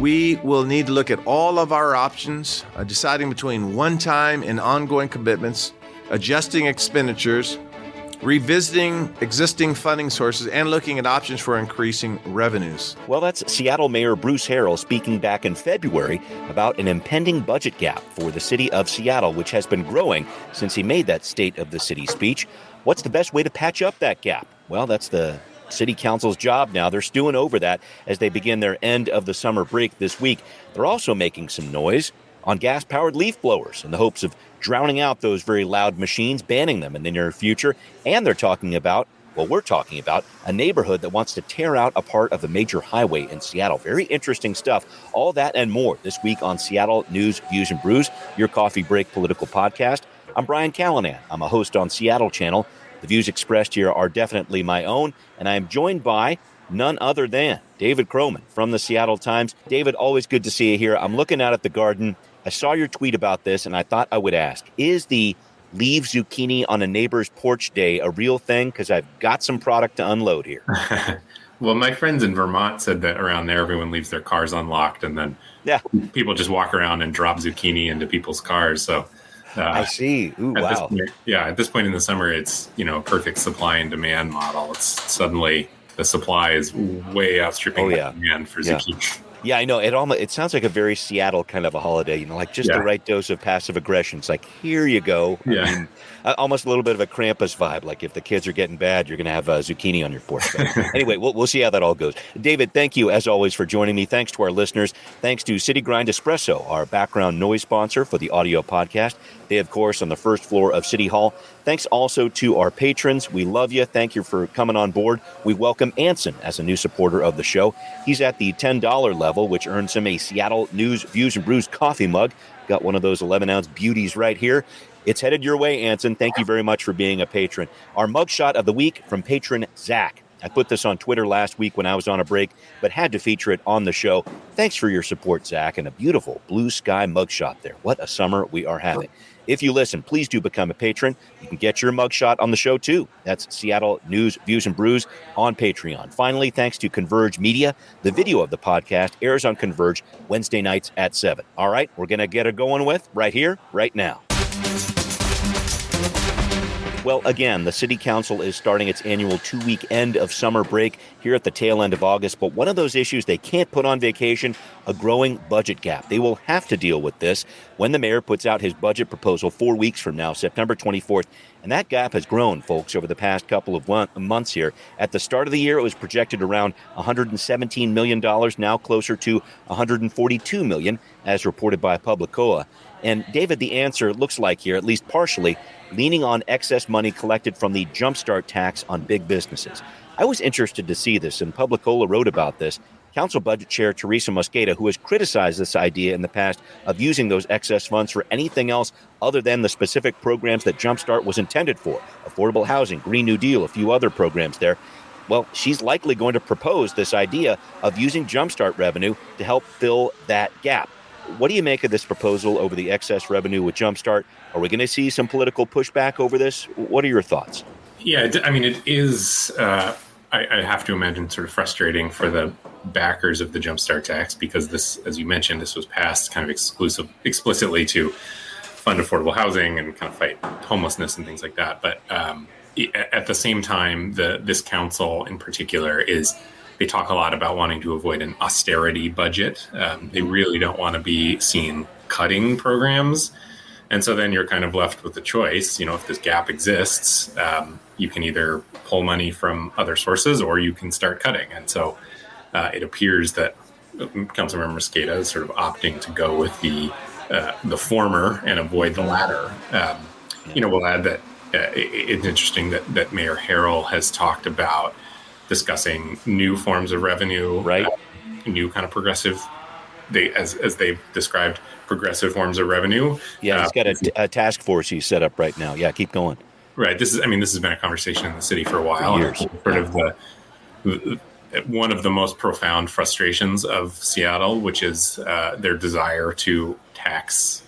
we will need to look at all of our options, deciding between one-time and ongoing commitments, adjusting expenditures, revisiting existing funding sources, and looking at options for increasing revenues. Well, that's Seattle Mayor Bruce Harrell speaking back in February about an impending budget gap for the city of Seattle, which has been growing since he made that State of the City speech. What's the best way to patch up that gap? Well, that's the City Council's job now. They're stewing over that as they begin their end of the summer break this week. They're also making some noise on gas-powered leaf blowers in the hopes of drowning out those very loud machines, banning them in the near future. And they're talking about, well, we're talking about a neighborhood that wants to tear out a part of the major highway in Seattle. Very interesting stuff. All that and more this week on Seattle News, Views, and Brews, your coffee break political podcast. I'm Brian Callanan. I'm a host on Seattle Channel. The views expressed here are definitely my own, and I am joined by none other than David Croman from the Seattle Times. David, always good to see you here. I'm looking out at the garden. I saw your tweet about this, and I thought I would ask, is the leave zucchini on a neighbor's porch day a real thing? Because I've got some product to unload here. Well, my friends in Vermont said that around there, everyone leaves their cars unlocked, and then people just walk around and drop zucchini into people's cars. So I see. Ooh, wow. At this point in the summer, it's, a perfect supply and demand model. It's suddenly the supply is way outstripping the demand for zucchini. Yeah, I know. It sounds like a very Seattle kind of a holiday, like just the right dose of passive aggression. It's like, here you go. Yeah. I mean, almost a little bit of a Krampus vibe. Like if the kids are getting bad, you're going to have zucchini on your porch. Anyway, we'll see how that all goes. David, thank you as always for joining me. Thanks to our listeners. Thanks to City Grind Espresso, our background noise sponsor for the audio podcast. They, of course, on the first floor of City Hall. Thanks also to our patrons. We love you. Thank you for coming on board. We welcome Anson as a new supporter of the show. He's at the $10 level, which earns him a Seattle News, Views, and Brews coffee mug. Got one of those 11-ounce beauties right here. It's headed your way, Anson. Thank you very much for being a patron. Our mugshot of the week from patron Zach. I put this on Twitter last week when I was on a break, but had to feature it on the show. Thanks for your support, Zach, and a beautiful blue sky mugshot there. What a summer we are having. If you listen, please do become a patron. You can get your mugshot on the show, too. That's Seattle News, Views, and Brews on Patreon. Finally, thanks to Converge Media. The video of the podcast airs on Converge Wednesday nights at 7. All right, we're going to get it going with right here, right now. Well, again, the City Council is starting its annual 2-week end of summer break here at the tail end of August. But one of those issues they can't put on vacation, a growing budget gap. They will have to deal with this when the mayor puts out his budget proposal 4 weeks from now, September 24th. And that gap has grown, folks, over the past couple of months here. At the start of the year, it was projected around $117 million, now closer to $142 million, as reported by Publicoa. And, David, the answer looks like here, at least partially, leaning on excess money collected from the jumpstart tax on big businesses. I was interested to see this, and Publicola wrote about this. Council Budget Chair Teresa Mosqueda, who has criticized this idea in the past of using those excess funds for anything else other than the specific programs that Jumpstart was intended for, affordable housing, Green New Deal, a few other programs there. Well, she's likely going to propose this idea of using Jumpstart revenue to help fill that gap. What do you make of this proposal over the excess revenue with Jumpstart? Are we going to see some political pushback over this? What are your thoughts? Yeah, I mean, it is, I have to imagine, sort of frustrating for the backers of the Jumpstart tax because this, as you mentioned, this was passed kind of explicitly to fund affordable housing and kind of fight homelessness and things like that. But at the same time, this council in particular they talk a lot about wanting to avoid an austerity budget. They really don't want to be seen cutting programs. And so then you're kind of left with the choice, if this gap exists, you can either pull money from other sources or you can start cutting. And so it appears that Councilmember Mosqueda is sort of opting to go with the former and avoid the latter. We'll add that it's interesting that Mayor Harrell has talked about discussing new forms of revenue, right? New kind of progressive, as they've described, progressive forms of revenue. Yeah, he's got a task force he's set up right now. Yeah, keep going. Right. This has been a conversation in the city for a while. For years. Sort of one of the most profound frustrations of Seattle, which is their desire to tax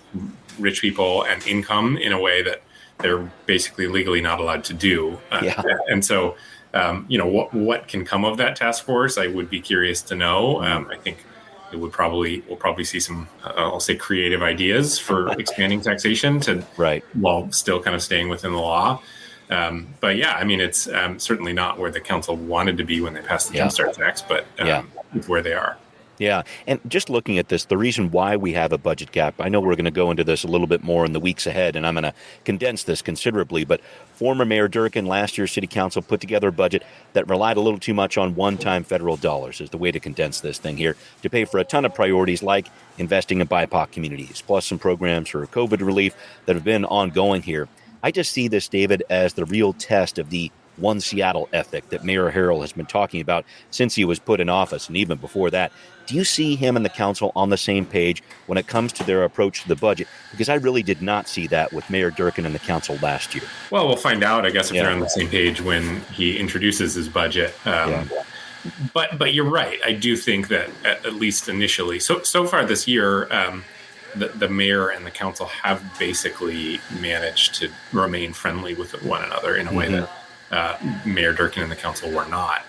rich people and income in a way that they're basically legally not allowed to do. And so, what can come of that task force? I would be curious to know. I think we'll probably see some, I'll say, creative ideas for expanding taxation while still kind of staying within the law. But yeah, I mean, it's certainly not where the council wanted to be when they passed the Jumpstart tax, but it's where they are. Yeah. And just looking at this, the reason why we have a budget gap, I know we're going to go into this a little bit more in the weeks ahead, and I'm going to condense this considerably, but former Mayor Durkin, last year's city council, put together a budget that relied a little too much on one-time federal dollars, is the way to condense this thing here, to pay for a ton of priorities like investing in BIPOC communities, plus some programs for COVID relief that have been ongoing here. I just see this, David, as the real test of the One Seattle ethic that Mayor Harrell has been talking about since he was put in office, and even before that. Do you see him and the council on the same page when it comes to their approach to the budget? Because I really did not see that with Mayor Durkin and the council last year. Well, we'll find out, I guess, if they're on the same page when he introduces his budget. But you're right. I do think that at least initially, so far this year, the mayor and the council have basically managed to remain friendly with one another in a way that Mayor Durkin and the council were not.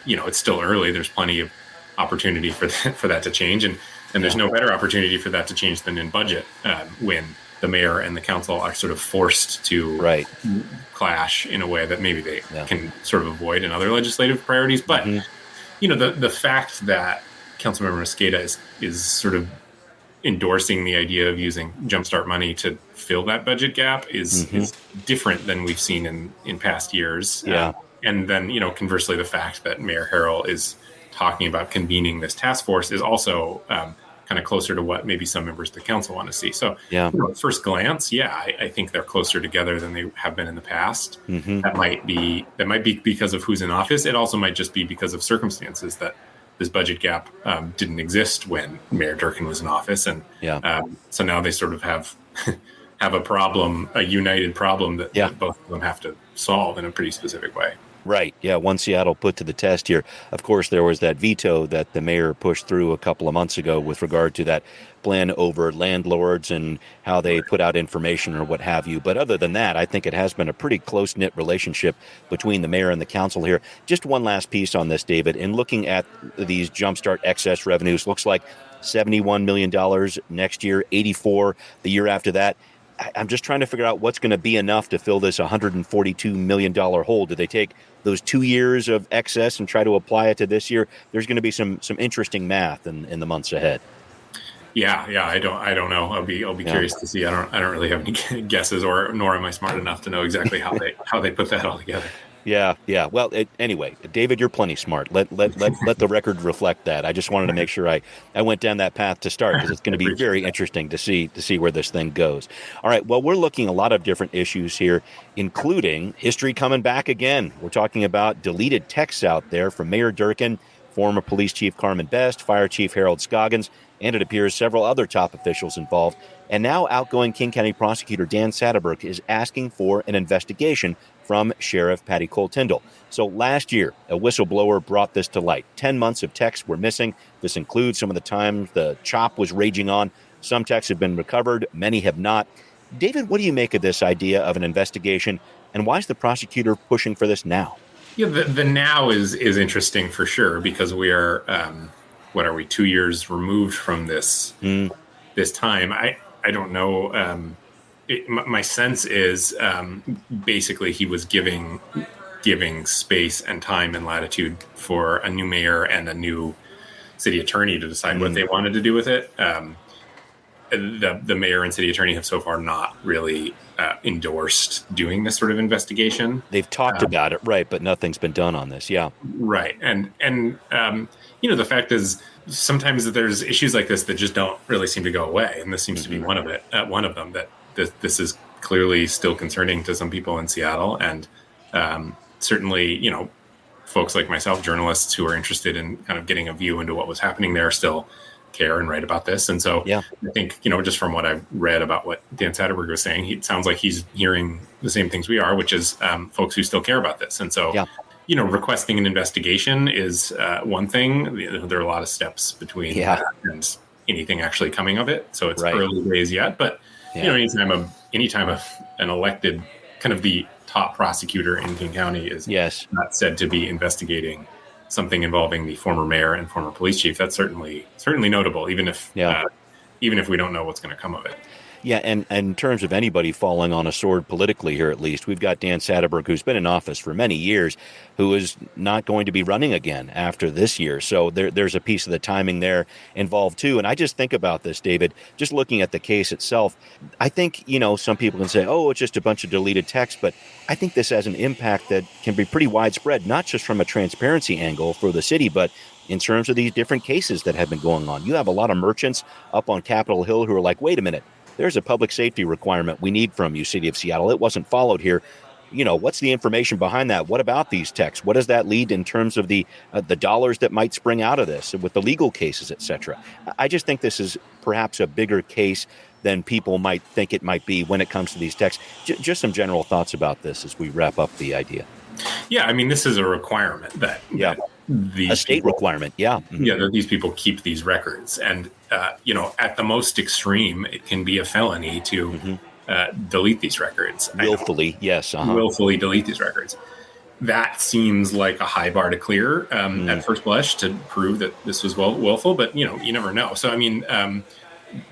It's still early. There's plenty of opportunity for that to change, and there's no better opportunity for that to change than in budget, when the mayor and the council are sort of forced to clash in a way that maybe they can sort of avoid in other legislative priorities. But the fact that Councilmember Mosqueda is sort of endorsing the idea of using Jumpstart money to fill that budget gap is different than we've seen in past years. And then, conversely, the fact that Mayor Harrell is talking about convening this task force is also kind of closer to what maybe some members of the council want to see. So at first glance, I think they're closer together than they have been in the past. That might be because of who's in office. It also might just be because of circumstances that this budget gap didn't exist when Mayor Durkin was in office. And so now they sort of have a problem, a united problem that both of them have to solve in a pretty specific way. Right. Yeah. One Seattle put to the test here. Of course, there was that veto that the mayor pushed through a couple of months ago with regard to that plan over landlords and how they put out information or what have you. But other than that, I think it has been a pretty close-knit relationship between the mayor and the council here. Just one last piece on this, David. In looking at these Jumpstart excess revenues, looks like $71 million next year, 84 the year after that. I'm just trying to figure out what's going to be enough to fill this $142 million hole. Do they take those 2 years of excess and try to apply it to this year? There's going to be some interesting math in the months ahead. Yeah. I don't know. I'll be curious to see. I don't really have any guesses, nor am I smart enough to know exactly how they put that all together. Yeah. Well, anyway, David, you're plenty smart. Let the record reflect that. I just wanted to make sure I went down that path to start, because it's going to be very interesting to see where this thing goes. All right. Well, we're looking at a lot of different issues here, including history coming back again. We're talking about deleted texts out there from Mayor Durkin, former Police Chief Carmen Best, Fire Chief Harold Scoggins, and it appears several other top officials involved. And now outgoing King County Prosecutor Dan Satterberg is asking for an investigation from Sheriff Patty Cole-Tyndall. So last year, a whistleblower brought this to light. 10 months of texts were missing. This includes some of the times the CHOP was raging on. Some texts have been recovered, many have not. David, what do you make of this idea of an investigation, and why is the prosecutor pushing for this now? Yeah, the now is interesting for sure, because we are, 2 years removed from this this time. I don't know. My sense is basically he was giving space and time and latitude for a new mayor and a new city attorney to decide what they wanted to do with it. The mayor and city attorney have so far not really endorsed doing this sort of investigation. They've talked about it, right, but nothing's been done on this. Yeah, right. And the fact is, sometimes there's issues like this that just don't really seem to go away, and this seems to be one of them. That this is clearly still concerning to some people in Seattle, and certainly, folks like myself, journalists who are interested in kind of getting a view into what was happening there, still care and write about this. And so I think, just from what I've read about what Dan Satterberg was saying, it sounds like he's hearing the same things we are, which is folks who still care about this. And so, requesting an investigation is one thing. There are a lot of steps between that and anything actually coming of it. So it's early days yet, but anytime an elected, kind of the top prosecutor in King County is not said to be investigating something involving the former mayor and former police chief, that's certainly notable, even if we don't know what's going to come of it. Yeah, and in terms of anybody falling on a sword politically here, at least, we've got Dan Satterberg, who's been in office for many years, who is not going to be running again after this year. So there's a piece of the timing there involved, too. And I just think about this, David, just looking at the case itself. I think, some people can say, oh, it's just a bunch of deleted text. But I think this has an impact that can be pretty widespread, not just from a transparency angle for the city, but in terms of these different cases that have been going on. You have a lot of merchants up on Capitol Hill who are like, wait a minute. There's a public safety requirement we need from you, City of Seattle. It wasn't followed here. What's the information behind that? What about these texts? What does that lead in terms of the dollars that might spring out of this with the legal cases, et cetera? I just think this is perhaps a bigger case than people might think it might be when it comes to these texts. Just some general thoughts about this as we wrap up the idea. Yeah, I mean, this is a requirement that a state requirement. Yeah. Mm-hmm. Yeah, that these people keep these records. And, at the most extreme, it can be a felony to delete these records. Willfully, yes. Willfully delete these records. That seems like a high bar to clear at first blush to prove that this was willful, but, you never know. So, I mean,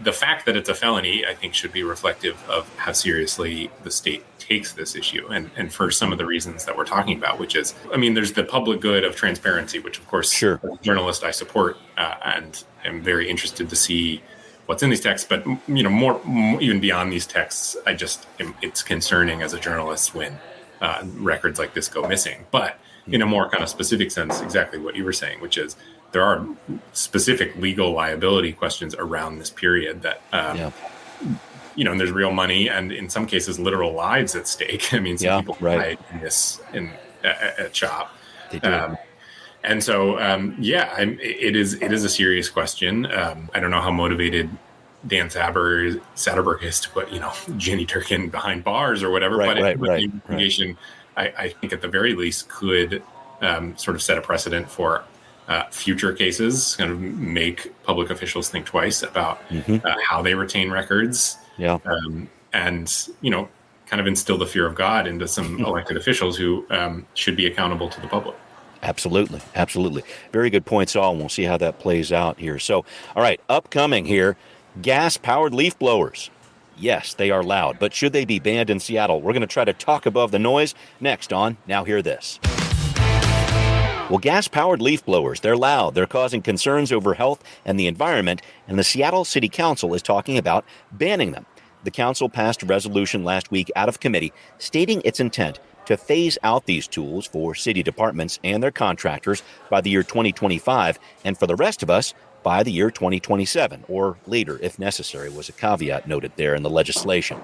the fact that it's a felony, I think, should be reflective of how seriously the state takes this issue, and for some of the reasons that we're talking about, which is, I mean, there's the public good of transparency, which, of course, as a journalist, I support, and am very interested to see what's in these texts. But, more even beyond these texts, it's concerning as a journalist when records like this go missing. But in a more kind of specific sense, exactly what you were saying, which is there are specific legal liability questions around this period that, and there's real money and in some cases literal lives at stake. I mean, some people died in this at CHOP. They do. And so, it is a serious question. I don't know how motivated Dan Satterberg is to put, Jenny Durkin behind bars or whatever. The investigation, I think at the very least could sort of set a precedent for future cases, kind of make public officials think twice about how they retain records. Yeah. And, kind of instill the fear of God into some elected officials who should be accountable to the public. Absolutely. Absolutely. Very good points all, and we'll see how that plays out here. So, all right, upcoming here, gas-powered leaf blowers. Yes, they are loud, but should they be banned in Seattle? We're going to try to talk above the noise next on Now Hear This. Well, gas-powered leaf blowers, they're loud. They're causing concerns over health and the environment, and the Seattle City Council is talking about banning them. The council passed a resolution last week out of committee stating its intent to phase out these tools for city departments and their contractors by the year 2025, and for the rest of us by the year 2027, or later if necessary, was a caveat noted there in the legislation.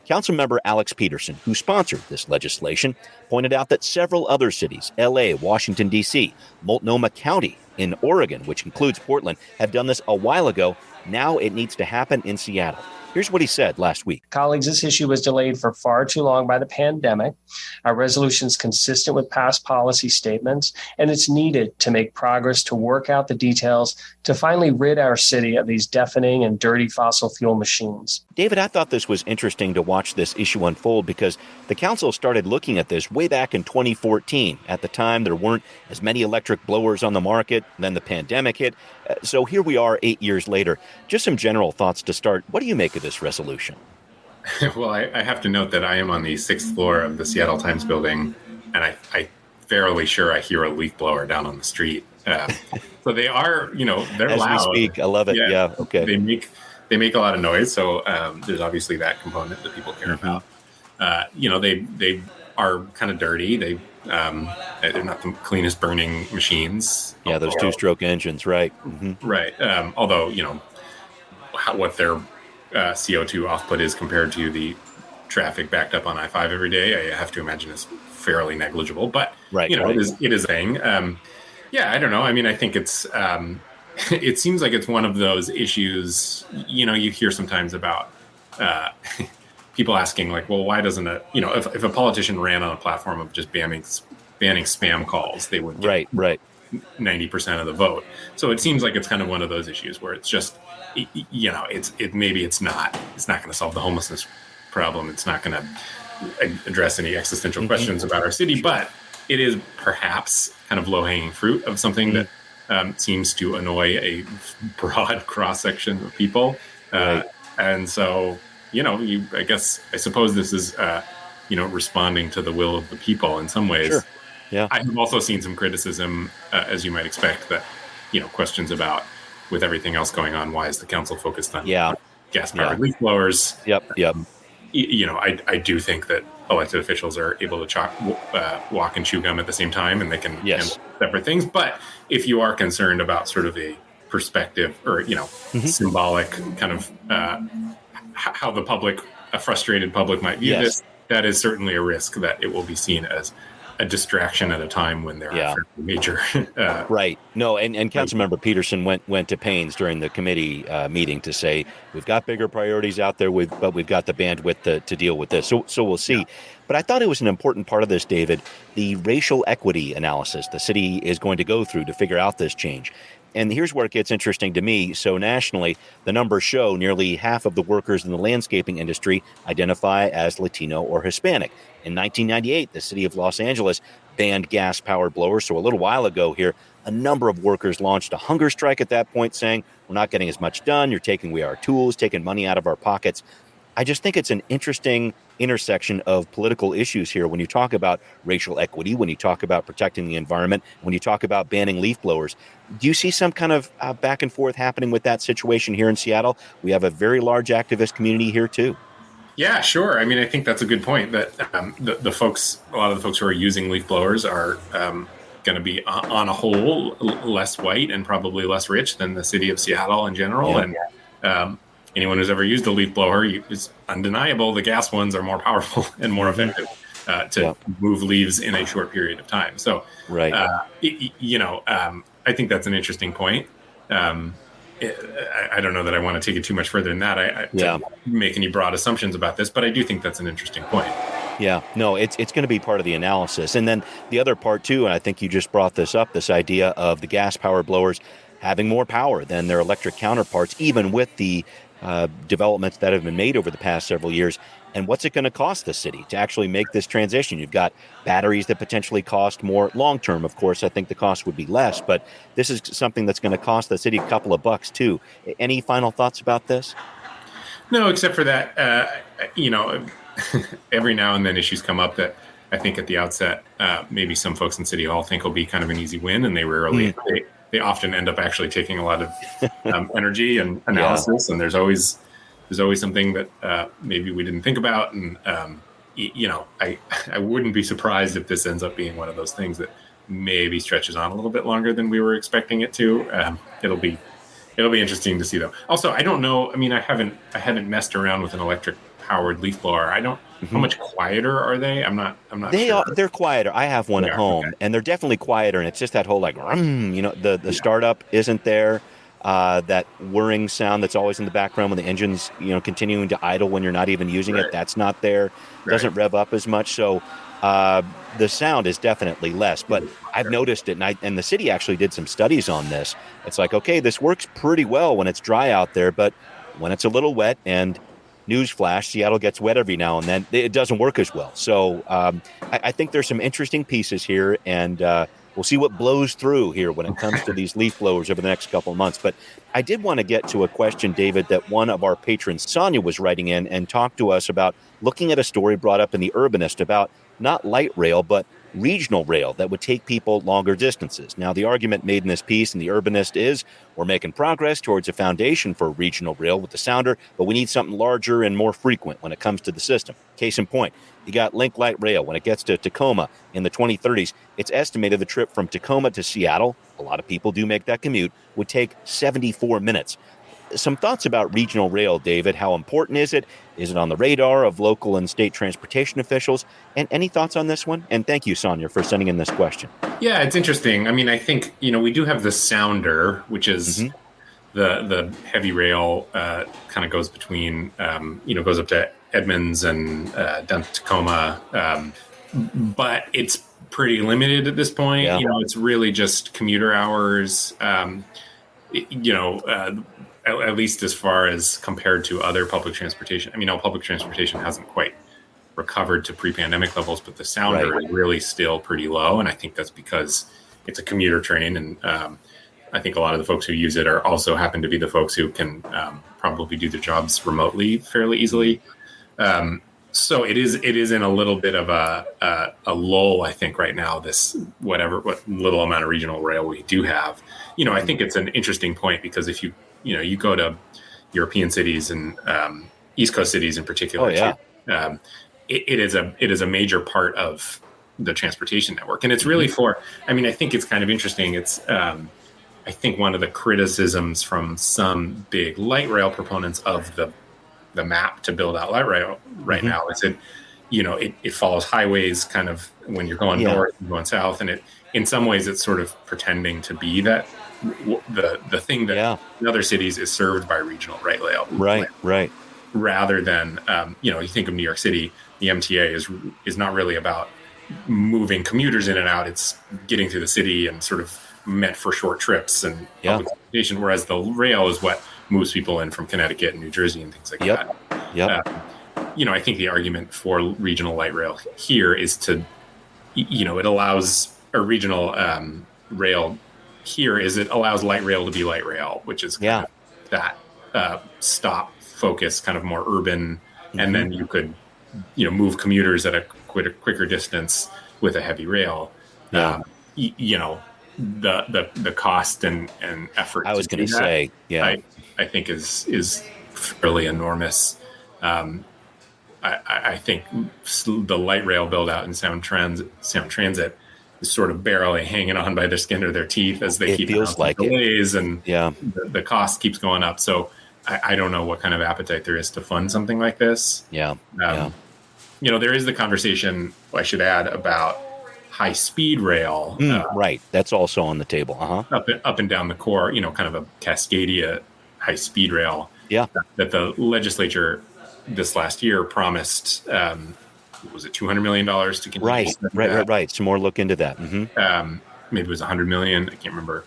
Councilmember Alex Peterson, who sponsored this legislation, pointed out that several other cities, LA, Washington, D.C., Multnomah County in Oregon, which includes Portland, have done this a while ago. Now it needs to happen in Seattle. Here's what he said last week. Colleagues, this issue was delayed for far too long by the pandemic. Our resolution is consistent with past policy statements, and it's needed to make progress to work out the details to finally rid our city of these deafening and dirty fossil fuel machines. David, I thought this was interesting to watch this issue unfold because the council started looking at this way back in 2014. At the time, there weren't as many electric blowers on the market. Then the pandemic hit. So here we are 8 years later. Just some general thoughts to start. What do you make of this resolution? Well, I have to note that I am on the 6th floor of the Seattle Times building, and I'm fairly sure I hear a leaf blower down on the street. So they are, they're as loud. As we speak, I love it. Yeah, okay. They make a lot of noise, so there's obviously that component that people care about. They are kind of dirty. They're not the cleanest burning machines. Yeah, those two-stroke engines, right? Mm-hmm. Right. Although, what their CO2 output is compared to the traffic backed up on I-5 every day, I have to imagine is fairly negligible. But it is a thing. I don't know. I mean, I think it's it seems like it's one of those issues. You hear sometimes about people asking like, well, why doesn't if a politician ran on a platform of just banning spam calls, they would get 90% of the vote. So it seems like it's kind of one of those issues where it's just, maybe it's not going to solve the homelessness problem. It's not going to address any existential questions about our city, but it is perhaps kind of low-hanging fruit of something that seems to annoy a broad cross-section of people. Right. And so, I suppose this is, responding to the will of the people in some ways. Sure. Yeah. I have also seen some criticism, as you might expect, that, questions about, with everything else going on, why is the council focused on gas-powered leaf blowers? Yep. I do think that elected officials are able to walk and chew gum at the same time, and they can handle separate things. But if you are concerned about sort of a perspective or, symbolic kind of how a frustrated public might view this, that is certainly a risk that it will be seen as a distraction at a time when there are major. Right. No, and Councilmember Peterson went to pains during the committee meeting to say we've got bigger priorities out there, but we've got the bandwidth to deal with this. So we'll see. Yeah. But I thought it was an important part of this, David, the racial equity analysis the city is going to go through to figure out this change. And here's where it gets interesting to me. So nationally, the numbers show nearly half of the workers in the landscaping industry identify as Latino or Hispanic. In 1998, the city of Los Angeles banned gas-powered blowers. So a little while ago here, a number of workers launched a hunger strike at that point, saying, we're not getting as much done. You're taking away our tools, taking money out of our pockets. I just think it's an interesting intersection of political issues here when you talk about racial equity, when you talk about protecting the environment, when you talk about banning leaf blowers. Do you see some kind of back and forth happening with that situation here in Seattle? We have a very large activist community here, too. Yeah, sure. I mean, I think that's a good point that a lot of the folks who are using leaf blowers are going to be, on a whole, less white and probably less rich than the city of Seattle in general. Yeah. And anyone who's ever used a leaf blower, it's undeniable the gas ones are more powerful and more effective to move leaves in a short period of time. So, right. I think that's an interesting point. I don't know that I want to take it too much further than that. To make any broad assumptions about this, but I do think that's an interesting point. Yeah, no, it's going to be part of the analysis. And then the other part, too, and I think you just brought this up, this idea of the gas-powered blowers having more power than their electric counterparts, even with the developments that have been made over the past several years. And what's it going to cost the city to actually make this transition? You've got batteries that potentially cost more long term. Of course, I think the cost would be less, but this is something that's going to cost the city a couple of bucks too. Any final thoughts about this? No, except for that, every now and then issues come up that I think at the outset, maybe some folks in City Hall think will be kind of an easy win, and they often end up actually taking a lot of energy and analysis, and there's always something that maybe we didn't think about. And, I wouldn't be surprised if this ends up being one of those things that maybe stretches on a little bit longer than we were expecting it to. It'll be interesting to see, though. Also, I don't know. I mean, I haven't messed around with an electric powered leaf blower. I don't. How much quieter are they? I'm not sure. They're quieter. I have one at home, and they're definitely quieter. And it's just that whole the startup isn't there. That whirring sound that's always in the background when the engine's continuing to idle when you're not even using it. That's not there. Doesn't rev up as much. So the sound is definitely less. But I've noticed it, and the city actually did some studies on this. It's like, okay, this works pretty well when it's dry out there, but when it's a little wet, and newsflash, Seattle gets wet every now and then, it doesn't work as well. So I think there's some interesting pieces here, and we'll see what blows through here when it comes to these leaf blowers over the next couple of months. But I did want to get to a question, David, that one of our patrons, Sonia, was writing in and talked to us about looking at a story brought up in the Urbanist about not light rail, but regional rail that would take people longer distances. Now, the argument made in this piece in the Urbanist is we're making progress towards a foundation for regional rail with the Sounder, but we need something larger and more frequent when it comes to the system. Case in point, you got Link Light Rail. When it gets to Tacoma in the 2030s, it's estimated the trip from Tacoma to Seattle, a lot of people do make that commute, would take 74 minutes. Some thoughts about regional rail, David. How important is it? Is it on the radar of local and state transportation officials? And any thoughts on this one? And thank you, Sonia, for sending in this question. Yeah, it's interesting. I mean, I think, we do have the Sounder, which is the heavy rail, kind of goes between, goes up to Edmonds and down to Tacoma. But it's pretty limited at this point. Yeah. It's really just commuter hours, at least as far as compared to other public transportation. I mean, public transportation hasn't quite recovered to pre-pandemic levels, but the sounder is really still pretty low. And I think that's because it's a commuter train. And I think a lot of the folks who use it are also happen to be the folks who can probably do their jobs remotely fairly easily. So it is in a little bit of a lull, I think, right now, what little amount of regional rail we do have. I think it's an interesting point because if you go to European cities and East Coast cities in particular, it is a major part of the transportation network. And it's really I think it's kind of interesting. It's, I think one of the criticisms from some big light rail proponents of the map to build out light rail right now is that, it follows highways kind of when you're going north and going south. And in some ways it's sort of pretending to be that the thing that in other cities is served by regional light rail. Right. Rather than, you think of New York City, the MTA is not really about moving commuters in and out. It's getting through the city and sort of meant for short trips and public transportation, whereas the rail is what moves people in from Connecticut and New Jersey and things like that. I think the argument for regional light rail here is to, it allows a regional rail here is it allows light rail to be light rail, which is kind of that stop focus, kind of more urban, and then you could, move commuters at a quicker distance with a heavy rail. The cost and effort. I was going to say, I think is fairly enormous. I think the light rail build out in Sound Transit is sort of barely hanging on by the skin of their teeth as they keep delays and the cost keeps going up. So I don't know what kind of appetite there is to fund something like this. There is the conversation, I should add, about high-speed rail. Right. That's also on the table. Up and down the core, kind of a Cascadia high-speed rail. That the legislature this last year promised, was it $200 million to continue? Right. Some more look into that. Maybe it was $100 million. I can't remember.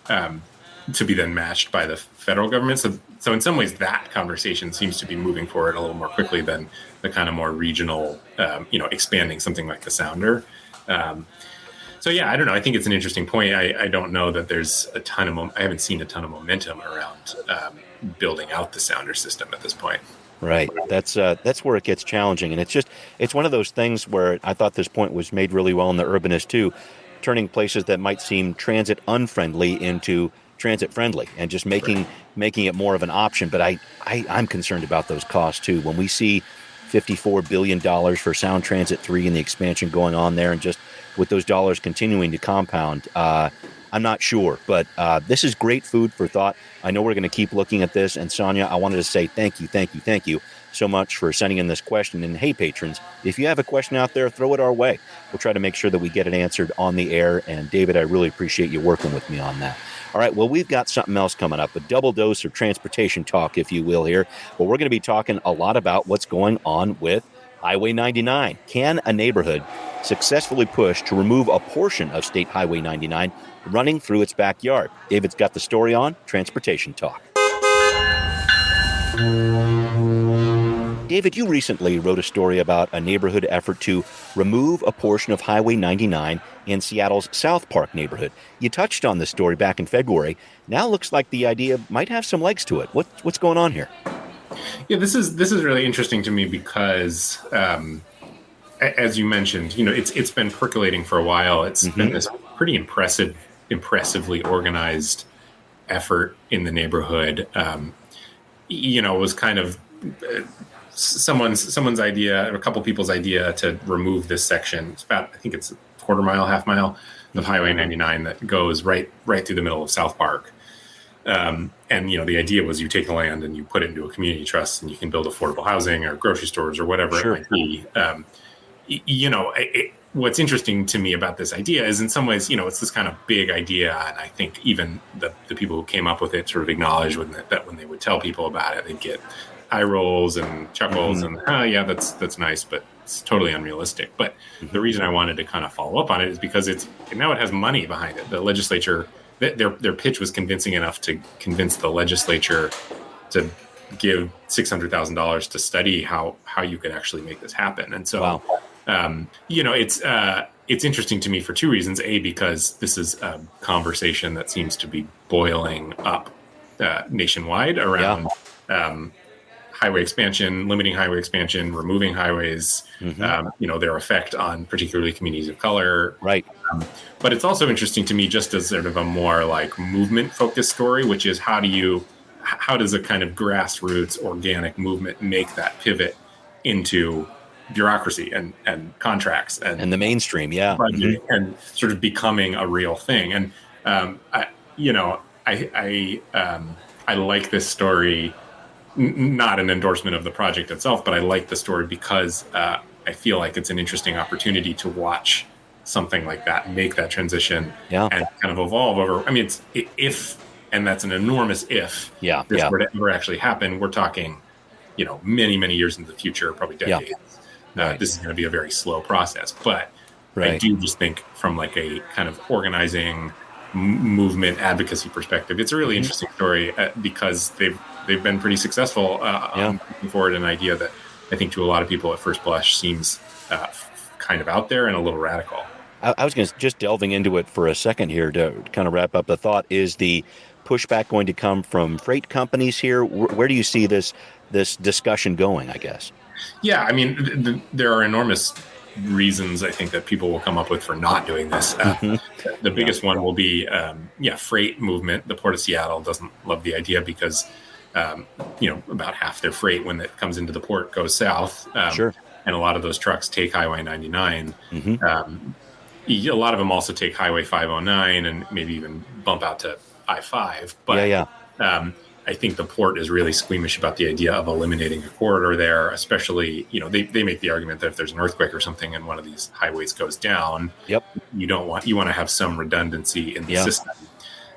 To be then matched by the federal government. So in some ways, that conversation seems to be moving forward a little more quickly than the kind of more regional, expanding something like the Sounder. I don't know. I think it's an interesting point. I don't know that there's a ton of I haven't seen a ton of momentum around building out the Sounder system at this point. Right. That's where it gets challenging. And it's one of those things where I thought this point was made really well in the Urbanist too, turning places that might seem transit unfriendly into transit friendly and just making it more of an option. But I'm concerned about those costs too. When we see $54 billion for Sound Transit 3 and the expansion going on there, and just with those dollars continuing to compound, I'm not sure. But this is great food for thought. I know we're going to keep looking at this. And Sonia, I wanted to say thank you so much for sending in this question. And hey, patrons, if you have a question out there, throw it our way. We'll try to make sure that we get it answered on the air. And David, I really appreciate you working with me on that. All right, well, we've got something else coming up, a double dose of transportation talk, if you will, here. But we're going to be talking a lot about what's going on with Highway 99. Can a neighborhood successfully push to remove a portion of State Highway 99 running through its backyard? David's got the story on Transportation Talk. David, you recently wrote a story about a neighborhood effort to remove a portion of Highway 99 in Seattle's South Park neighborhood. You touched on this story back in February. Now it looks like the idea might have some legs to it. What's going on here? Yeah, this is really interesting to me because, as you mentioned, it's been percolating for a while. It's been this pretty impressively organized effort in the neighborhood. It was kind of someone's idea, or a couple people's idea, to remove this section. It's about, I think it's a quarter mile, half mile of Highway 99 that goes right through the middle of South Park. And the idea was you take the land and you put it into a community trust, and you can build affordable housing or grocery stores or whatever it might be. What's interesting to me about this idea is, in some ways, it's this kind of big idea, and I think even the people who came up with it sort of acknowledged that when they would tell people about it, they'd get eye rolls and chuckles and that's nice, but it's totally unrealistic. But the reason I wanted to kind of follow up on it is because now it has money behind it. The legislature, their pitch was convincing enough to convince the legislature to give $600,000 to study how you could actually make this happen. And so, it's interesting to me for two reasons. A, because this is a conversation that seems to be boiling up nationwide around highway expansion, limiting highway expansion, removing highways, their effect on particularly communities of color. Right. But it's also interesting to me just as sort of a more like movement focused story, which is how does a kind of grassroots organic movement make that pivot into bureaucracy and contracts and the mainstream, budgeting and sort of becoming a real thing. And I like this story, not an endorsement of the project itself, but I like the story because I feel like it's an interesting opportunity to watch something like that make that transition and kind of evolve over. I mean, and that's an enormous if this were to ever actually happen. We're talking, many, many years into the future, probably decades. This is going to be a very slow process, but I do just think from like a kind of organizing movement advocacy perspective, it's a really interesting story because they've been pretty successful on putting forward an idea that I think to a lot of people at first blush seems kind of out there and a little radical. I was going to just delving into it for a second here to kind of wrap up the thought. Is the pushback going to come from freight companies here? Where do you see this discussion going, I guess? Yeah, I mean, there are enormous reasons I think that people will come up with for not doing this. The biggest one will be, freight movement. The Port of Seattle doesn't love the idea because, about half their freight when it comes into the port goes south. And a lot of those trucks take Highway 99. A lot of them also take Highway 509 and maybe even bump out to I-5. But I think the port is really squeamish about the idea of eliminating a corridor there, especially, they make the argument that if there's an earthquake or something and one of these highways goes down, you want to have some redundancy in the system.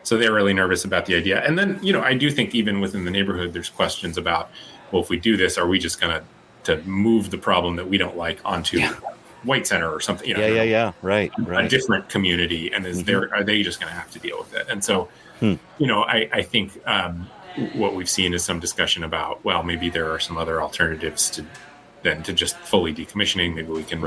So they're really nervous about the idea. And then, I do think even within the neighborhood, there's questions about, well, if we do this, are we just going to move the problem that we don't like onto White Center or something? Right. A different community. And are they just going to have to deal with it? And so, I think what we've seen is some discussion about, well, maybe there are some other alternatives to just fully decommissioning. Maybe we can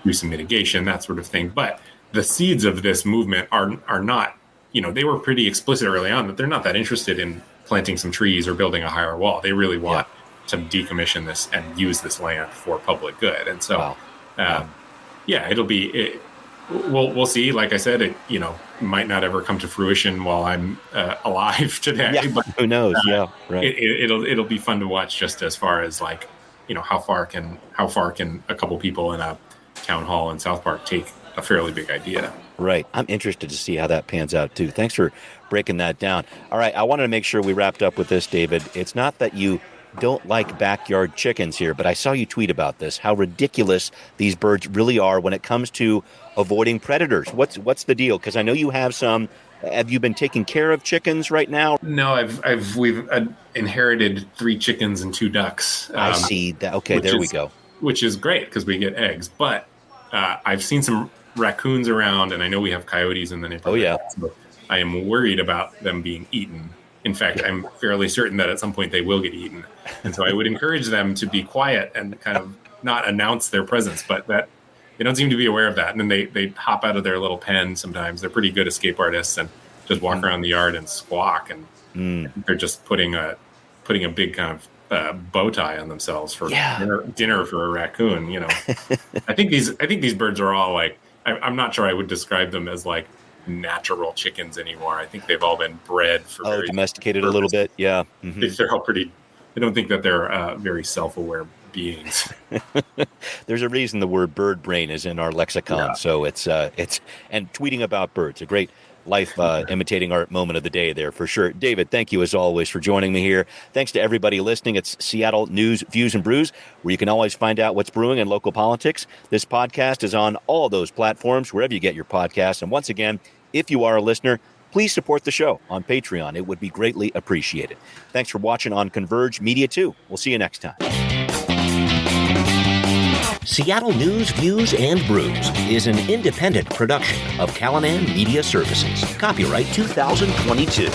do some mitigation, that sort of thing. But the seeds of this movement are not, they were pretty explicit early on that they're not that interested in planting some trees or building a higher wall. They really want to decommission this and use this land for public good. And so, we'll see. Like I said, it might not ever come to fruition while I'm alive today. But who knows? It'll be fun to watch just as far as like, how far can a couple people in a town hall in South Park take a fairly big idea. Right. I'm interested to see how that pans out too. Thanks for breaking that down. All right. I wanted to make sure we wrapped up with this, David. It's not that you don't like backyard chickens here, but I saw you tweet about this, how ridiculous these birds really are when it comes to avoiding predators. What's the deal? Because I know you have some. Have you been taking care of chickens right now? No, we've inherited 3 chickens and 2 ducks. I see that. Okay, there we go. Which is great because we get eggs. But I've seen some raccoons around, and I know we have coyotes in the neighborhood. Oh yeah. So I am worried about them being eaten. In fact, I'm fairly certain that at some point they will get eaten. And so I would encourage them to be quiet and kind of not announce their presence, but that they don't seem to be aware of that. And then they hop out of their little pen sometimes. They're pretty good escape artists and just walk around the yard and squawk. And they're just putting a big kind of bow tie on themselves for dinner for a raccoon. I think these birds are all like, I'm not sure I would describe them as like natural chickens anymore. I think they've all been bred for domesticated a little bit. Yeah. They're all pretty. I don't think that they're very self-aware beings. There's a reason the word bird brain is in our lexicon. So it's and tweeting about birds, a great life imitating art moment of the day there for sure. David, thank you as always for joining me here. Thanks to everybody listening. It's Seattle News, Views, and Brews, where you can always find out what's brewing in local politics. This podcast is on all those platforms, wherever you get your podcasts. And once again, if you are a listener, please support the show on Patreon. It would be greatly appreciated. Thanks for watching on Converge Media 2. We'll see you next time. Seattle News, Views, and Brews is an independent production of Callanan Media Services. Copyright 2022.